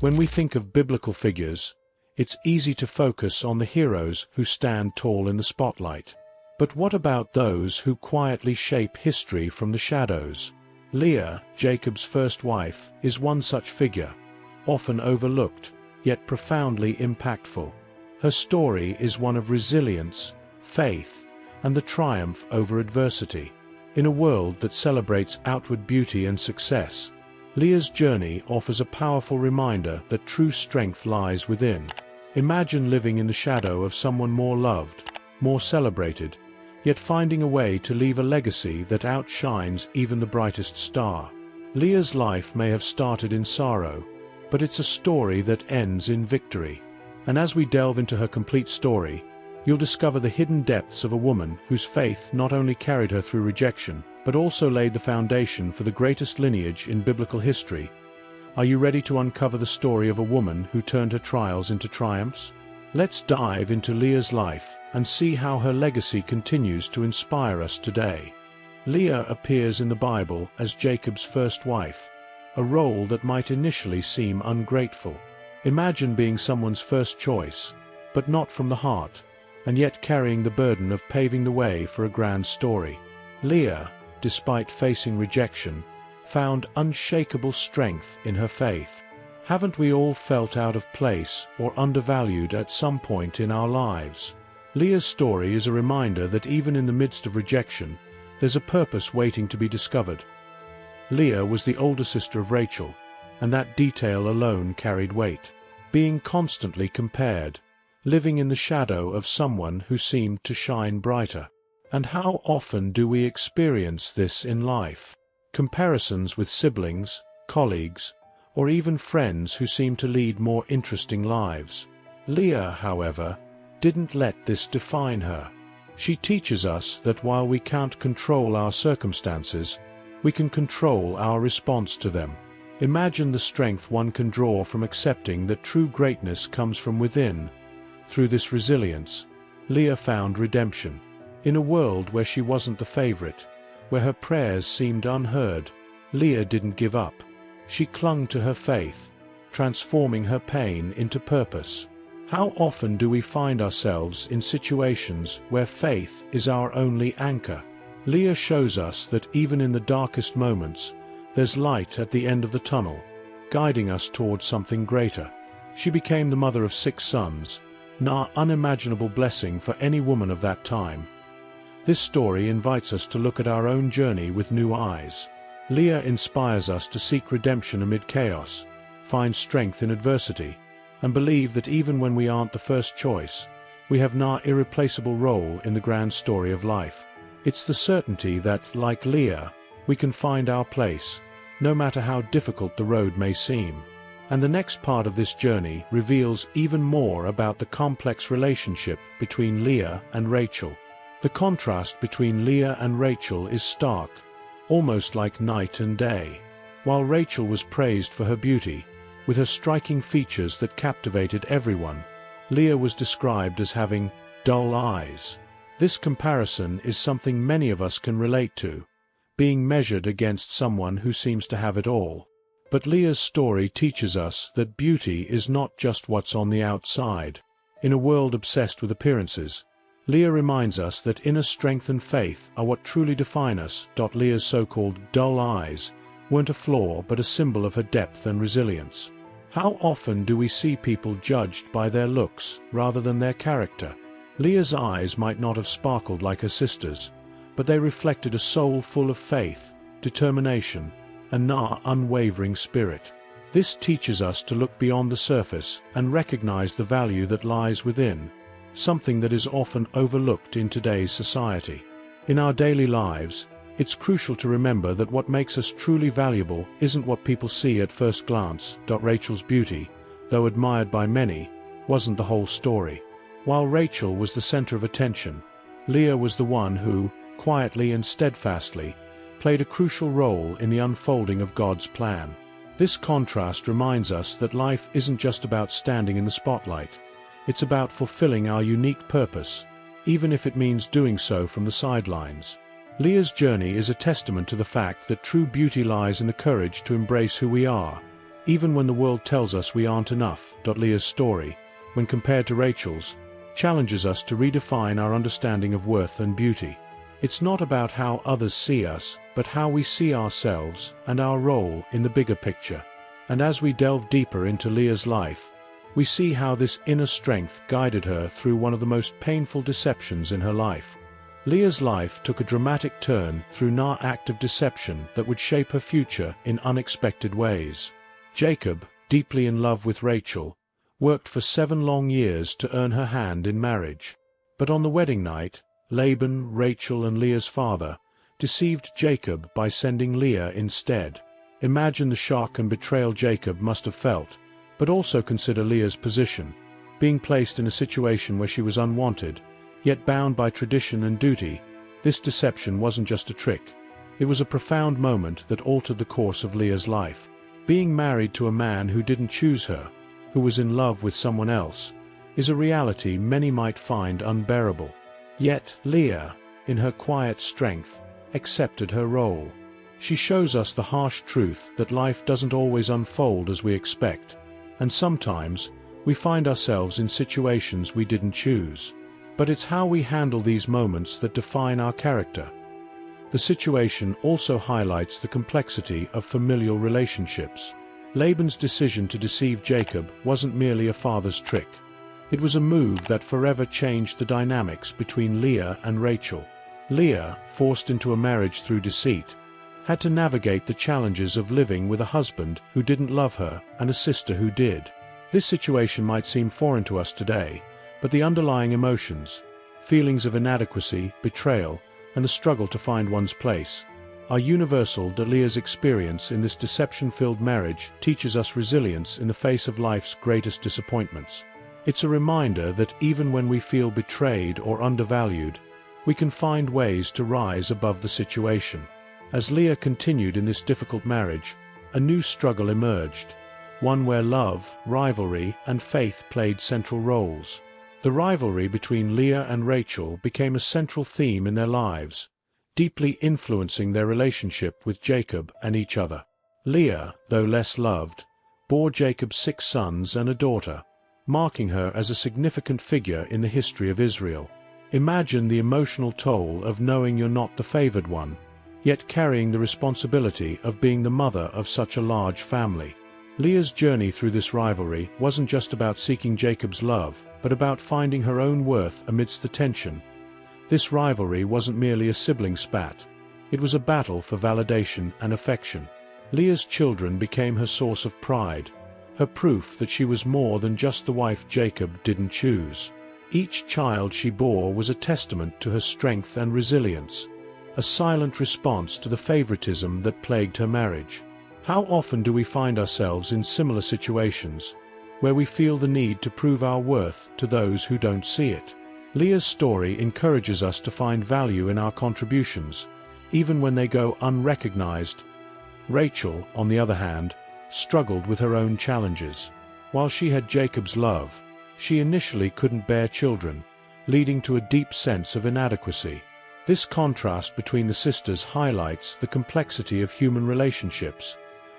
When we think of biblical figures, it's easy to focus on the heroes who stand tall in the spotlight. But what about those who quietly shape history from the shadows? Leah, Jacob's first wife, is one such figure, often overlooked, yet profoundly impactful. Her story is one of resilience, faith, and the triumph over adversity. In a world that celebrates outward beauty and success, Leah's journey offers a powerful reminder that true strength lies within. Imagine living in the shadow of someone more loved, more celebrated, yet finding a way to leave a legacy that outshines even the brightest star. Leah's life may have started in sorrow, but it's a story that ends in victory. And as we delve into her complete story, you'll discover the hidden depths of a woman whose faith not only carried her through rejection, but also laid the foundation for the greatest lineage in biblical history. Are you ready to uncover the story of a woman who turned her trials into triumphs? Let's dive into Leah's life and see how her legacy continues to inspire us today. Leah appears in the Bible as Jacob's first wife, a role that might initially seem ungrateful. Imagine being someone's first choice, but not from the heart, and yet carrying the burden of paving the way for a grand story. Leah, despite facing rejection, found unshakable strength in her faith. Haven't we all felt out of place or undervalued at some point in our lives? Leah's story is a reminder that even in the midst of rejection, there's a purpose waiting to be discovered. Leah was the older sister of Rachel, and that detail alone carried weight. Being constantly compared, living in the shadow of someone who seemed to shine brighter. And how often do we experience this in life? Comparisons with siblings, colleagues, or even friends who seem to lead more interesting lives. Leah, however, didn't let this define her. She teaches us that while we can't control our circumstances, we can control our response to them. Imagine the strength one can draw from accepting that true greatness comes from within. Through this resilience, Leah found redemption. In a world where she wasn't the favorite, where her prayers seemed unheard, Leah didn't give up. She clung to her faith, transforming her pain into purpose. How often do we find ourselves in situations where faith is our only anchor? Leah shows us that even in the darkest moments, there's light at the end of the tunnel, guiding us towards something greater. She became the mother of 6 sons, an unimaginable blessing for any woman of that time. This story invites us to look at our own journey with new eyes. Leah inspires us to seek redemption amid chaos, find strength in adversity, and believe that even when we aren't the first choice, we have an irreplaceable role in the grand story of life. It's the certainty that, like Leah, we can find our place, no matter how difficult the road may seem. And the next part of this journey reveals even more about the complex relationship between Leah and Rachel. The contrast between Leah and Rachel is stark, almost like night and day. While Rachel was praised for her beauty, with her striking features that captivated everyone, Leah was described as having dull eyes. This comparison is something many of us can relate to, being measured against someone who seems to have it all. But Leah's story teaches us that beauty is not just what's on the outside. In a world obsessed with appearances, Leah reminds us that inner strength and faith are what truly define us. Leah's so-called dull eyes weren't a flaw but a symbol of her depth and resilience. How often do we see people judged by their looks rather than their character? Leah's eyes might not have sparkled like her sisters, but they reflected a soul full of faith, determination, and an unwavering spirit. This teaches us to look beyond the surface and recognize the value that lies within, something that is often overlooked in today's society. In our daily lives, it's crucial to remember that what makes us truly valuable isn't what people see at first glance. Rachel's beauty, though admired by many, wasn't the whole story. While Rachel was the center of attention, Leah was the one who, quietly and steadfastly, played a crucial role in the unfolding of God's plan. This contrast reminds us that life isn't just about standing in the spotlight. It's about fulfilling our unique purpose, even if it means doing so from the sidelines. Leah's journey is a testament to the fact that true beauty lies in the courage to embrace who we are, even when the world tells us we aren't enough. Leah's story, when compared to Rachel's, challenges us to redefine our understanding of worth and beauty. It's not about how others see us, but how we see ourselves and our role in the bigger picture. And as we delve deeper into Leah's life, we see how this inner strength guided her through one of the most painful deceptions in her life. Leah's life took a dramatic turn through an act of deception that would shape her future in unexpected ways. Jacob, deeply in love with Rachel, worked for 7 long years to earn her hand in marriage. But on the wedding night, Laban, Rachel and Leah's father, deceived Jacob by sending Leah instead. Imagine the shock and betrayal Jacob must have felt, but also consider Leah's position, being placed in a situation where she was unwanted, yet bound by tradition and duty. This deception wasn't just a trick. It was a profound moment that altered the course of Leah's life. Being married to a man who didn't choose her, who was in love with someone else, is a reality many might find unbearable. Yet Leah, in her quiet strength, accepted her role. She shows us the harsh truth that life doesn't always unfold as we expect, and sometimes we find ourselves in situations we didn't choose. But it's how we handle these moments that define our character. The situation also highlights the complexity of familial relationships. Laban's decision to deceive Jacob wasn't merely a father's trick. It was a move that forever changed the dynamics between Leah and Rachel. Leah, forced into a marriage through deceit, had to navigate the challenges of living with a husband who didn't love her and a sister who did. This situation might seem foreign to us today, but the underlying emotions, feelings of inadequacy, betrayal, and the struggle to find one's place, are universal. Leah's experience in this deception-filled marriage teaches us resilience in the face of life's greatest disappointments. It's a reminder that even when we feel betrayed or undervalued, we can find ways to rise above the situation. As Leah continued in this difficult marriage, a new struggle emerged, one where love, rivalry, and faith played central roles. The rivalry between Leah and Rachel became a central theme in their lives, deeply influencing their relationship with Jacob and each other. Leah, though less loved, bore Jacob 6 sons and a daughter, marking her as a significant figure in the history of Israel. Imagine the emotional toll of knowing you're not the favored one, yet carrying the responsibility of being the mother of such a large family. Leah's journey through this rivalry wasn't just about seeking Jacob's love, but about finding her own worth amidst the tension. This rivalry wasn't merely a sibling spat. It was a battle for validation and affection. Leah's children became her source of pride, her proof that she was more than just the wife Jacob didn't choose. Each child she bore was a testament to her strength and resilience, a silent response to the favoritism that plagued her marriage. How often do we find ourselves in similar situations, where we feel the need to prove our worth to those who don't see it? Leah's story encourages us to find value in our contributions, even when they go unrecognized. Rachel, on the other hand, struggled with her own challenges. While she had Jacob's love, she initially couldn't bear children, leading to a deep sense of inadequacy. This contrast between the sisters highlights the complexity of human relationships,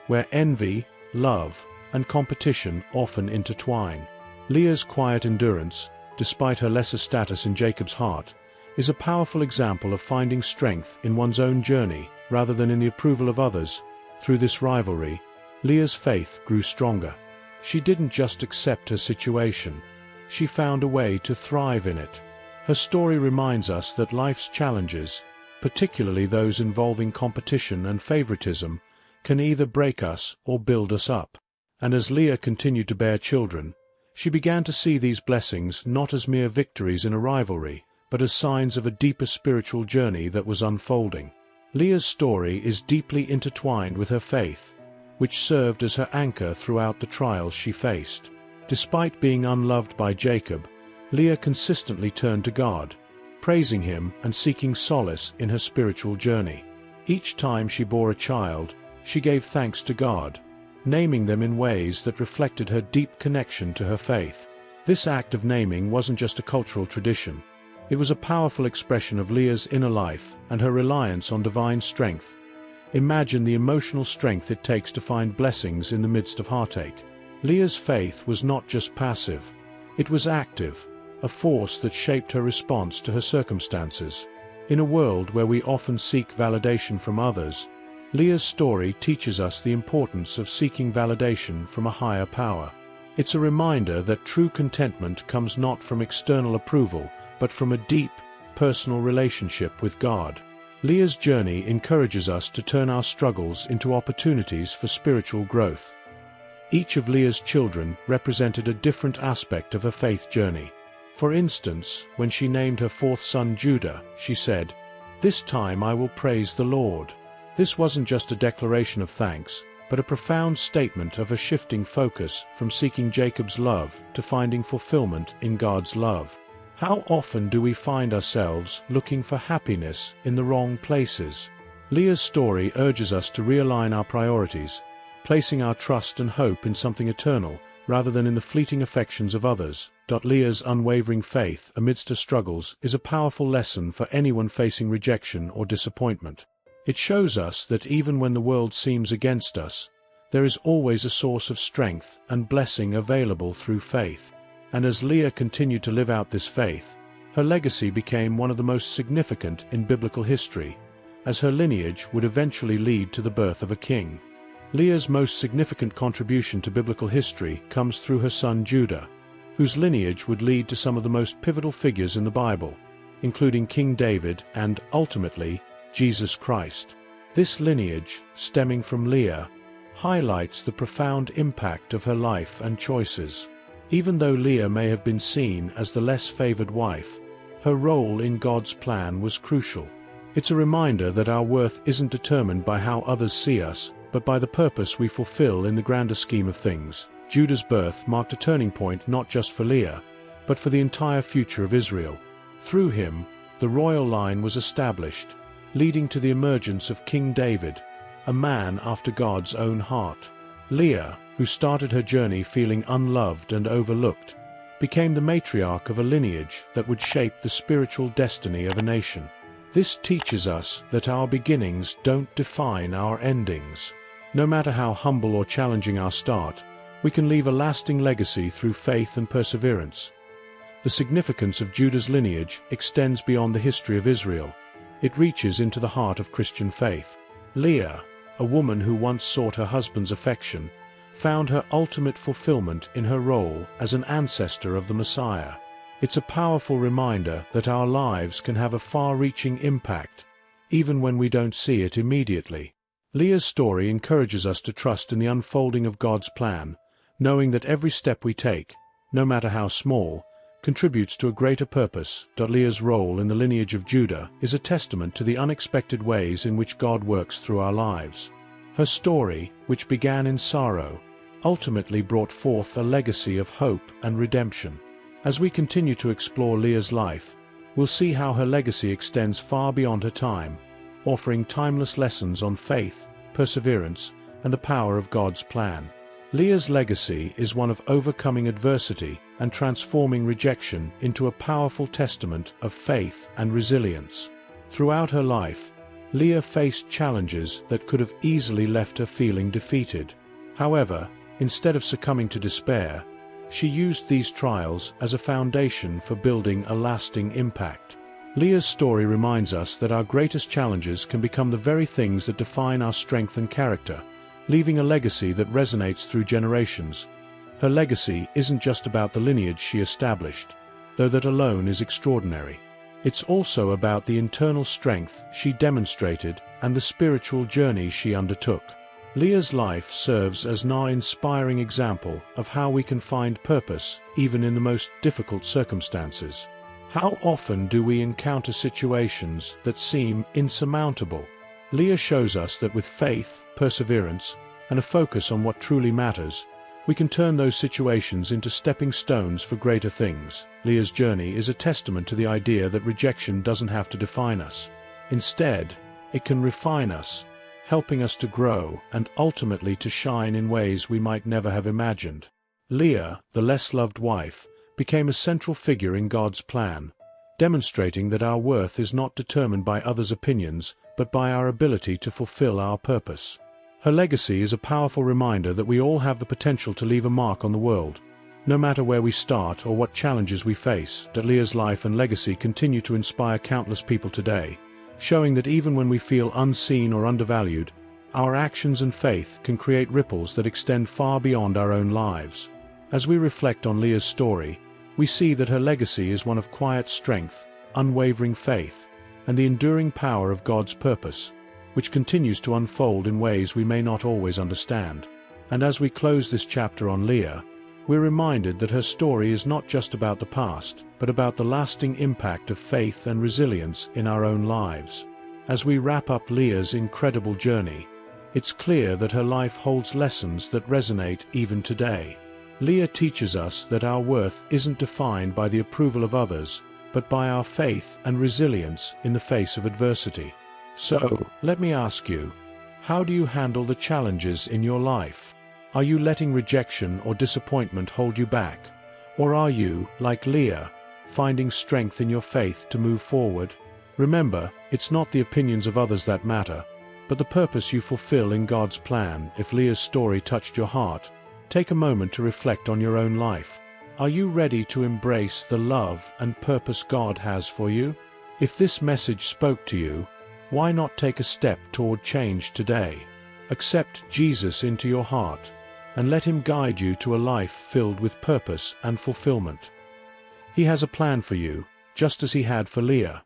where envy, love, and competition often intertwine. Leah's quiet endurance, despite her lesser status in Jacob's heart, is a powerful example of finding strength in one's own journey rather than in the approval of others. Through this rivalry, Leah's faith grew stronger. She didn't just accept her situation, she found a way to thrive in it. Her story reminds us that life's challenges, particularly those involving competition and favoritism, can either break us or build us up. And as Leah continued to bear children, she began to see these blessings not as mere victories in a rivalry, but as signs of a deeper spiritual journey that was unfolding. Leah's story is deeply intertwined with her faith, which served as her anchor throughout the trials she faced. Despite being unloved by Jacob, Leah consistently turned to God, praising Him and seeking solace in her spiritual journey. Each time she bore a child, she gave thanks to God, naming them in ways that reflected her deep connection to her faith. This act of naming wasn't just a cultural tradition. It was a powerful expression of Leah's inner life and her reliance on divine strength. Imagine the emotional strength it takes to find blessings in the midst of heartache. Leah's faith was not just passive, it was active, a force that shaped her response to her circumstances. In a world where we often seek validation from others, Leah's story teaches us the importance of seeking validation from a higher power. It's a reminder that true contentment comes not from external approval, but from a deep, personal relationship with God. Leah's journey encourages us to turn our struggles into opportunities for spiritual growth. Each of Leah's children represented a different aspect of her faith journey. For instance, when she named her fourth son Judah, she said, "This time I will praise the Lord." This wasn't just a declaration of thanks, but a profound statement of a shifting focus from seeking Jacob's love to finding fulfillment in God's love. How often do we find ourselves looking for happiness in the wrong places? Leah's story urges us to realign our priorities, placing our trust and hope in something eternal rather than in the fleeting affections of others. Leah's unwavering faith amidst her struggles is a powerful lesson for anyone facing rejection or disappointment. It shows us that even when the world seems against us, there is always a source of strength and blessing available through faith. And as Leah continued to live out this faith, her legacy became one of the most significant in biblical history, as her lineage would eventually lead to the birth of a king. Leah's most significant contribution to biblical history comes through her son Judah, whose lineage would lead to some of the most pivotal figures in the Bible, including King David and, ultimately, Jesus Christ. This lineage, stemming from Leah, highlights the profound impact of her life and choices. Even though Leah may have been seen as the less favored wife, her role in God's plan was crucial. It's a reminder that our worth isn't determined by how others see us, but by the purpose we fulfill in the grander scheme of things. Judah's birth marked a turning point not just for Leah, but for the entire future of Israel. Through him, the royal line was established, leading to the emergence of King David, a man after God's own heart. Leah, who started her journey feeling unloved and overlooked, became the matriarch of a lineage that would shape the spiritual destiny of a nation. This teaches us that our beginnings don't define our endings. No matter how humble or challenging our start, we can leave a lasting legacy through faith and perseverance. The significance of Judah's lineage extends beyond the history of Israel. It reaches into the heart of Christian faith. Leah, a woman who once sought her husband's affection, found her ultimate fulfillment in her role as an ancestor of the Messiah. It's a powerful reminder that our lives can have a far-reaching impact, even when we don't see it immediately. Leah's story encourages us to trust in the unfolding of God's plan, knowing that every step we take, no matter how small, contributes to a greater purpose. Leah's role in the lineage of Judah is a testament to the unexpected ways in which God works through our lives. Her story, which began in sorrow, ultimately brought forth a legacy of hope and redemption. As we continue to explore Leah's life, we'll see how her legacy extends far beyond her time, offering timeless lessons on faith, perseverance, and the power of God's plan. Leah's legacy is one of overcoming adversity and transforming rejection into a powerful testament of faith and resilience. Throughout her life, Leah faced challenges that could have easily left her feeling defeated. However, instead of succumbing to despair, she used these trials as a foundation for building a lasting impact. Leah's story reminds us that our greatest challenges can become the very things that define our strength and character, leaving a legacy that resonates through generations. Her legacy isn't just about the lineage she established, though that alone is extraordinary. It's also about the internal strength she demonstrated and the spiritual journey she undertook. Leah's life serves as an inspiring example of how we can find purpose even in the most difficult circumstances. How often do we encounter situations that seem insurmountable? Leah shows us that with faith, perseverance, and a focus on what truly matters, we can turn those situations into stepping stones for greater things. Leah's journey is a testament to the idea that rejection doesn't have to define us. Instead, it can refine us, helping us to grow and ultimately to shine in ways we might never have imagined. Leah, the less loved wife, became a central figure in God's plan, demonstrating that our worth is not determined by others' opinions but by our ability to fulfill our purpose. Her legacy is a powerful reminder that we all have the potential to leave a mark on the world. No matter where we start or what challenges we face, LEAH's life and legacy continue to inspire countless people today, showing that even when we feel unseen or undervalued, our actions and faith can create ripples that extend far beyond our own lives. As we reflect on LEAH's story, we see that her legacy is one of quiet strength, unwavering faith, and the enduring power of God's purpose, which continues to unfold in ways we may not always understand. And as we close this chapter on LEAH, we're reminded that her story is not just about the past, but about the lasting impact of faith and resilience in our own lives. As we wrap up LEAH's incredible journey, it's clear that her life holds lessons that resonate even today. LEAH teaches us that our worth isn't defined by the approval of others, but by our faith and resilience in the face of adversity. So, let me ask you, how do you handle the challenges in your life? Are you letting rejection or disappointment hold you back? Or are you, like LEAH, finding strength in your faith to move forward? Remember, it's not the opinions of others that matter, but the purpose you fulfill in God's plan. If LEAH's story touched your heart, take a moment to reflect on your own life. Are you ready to embrace the love and purpose God has for you? If this message spoke to you, why not take a step toward change today? Accept Jesus into your heart, and let Him guide you to a life filled with purpose and fulfillment. He has a plan for you, just as He had for LEAH.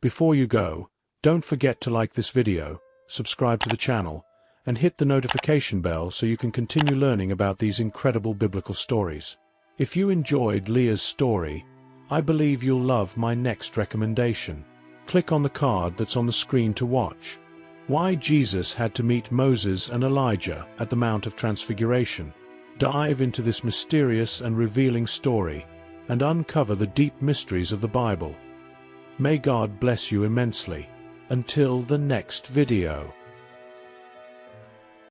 Before you go, don't forget to like this video, subscribe to the channel, and hit the notification bell so you can continue learning about these incredible biblical stories. If you enjoyed LEAH's story, I believe you'll love my next recommendation. Click on the card that's on the screen to watch. Why Jesus Had to Meet Moses and Elijah at the Mount of Transfiguration. Dive into this mysterious and revealing story and uncover the deep mysteries of the Bible. May God bless you immensely. Until the next video.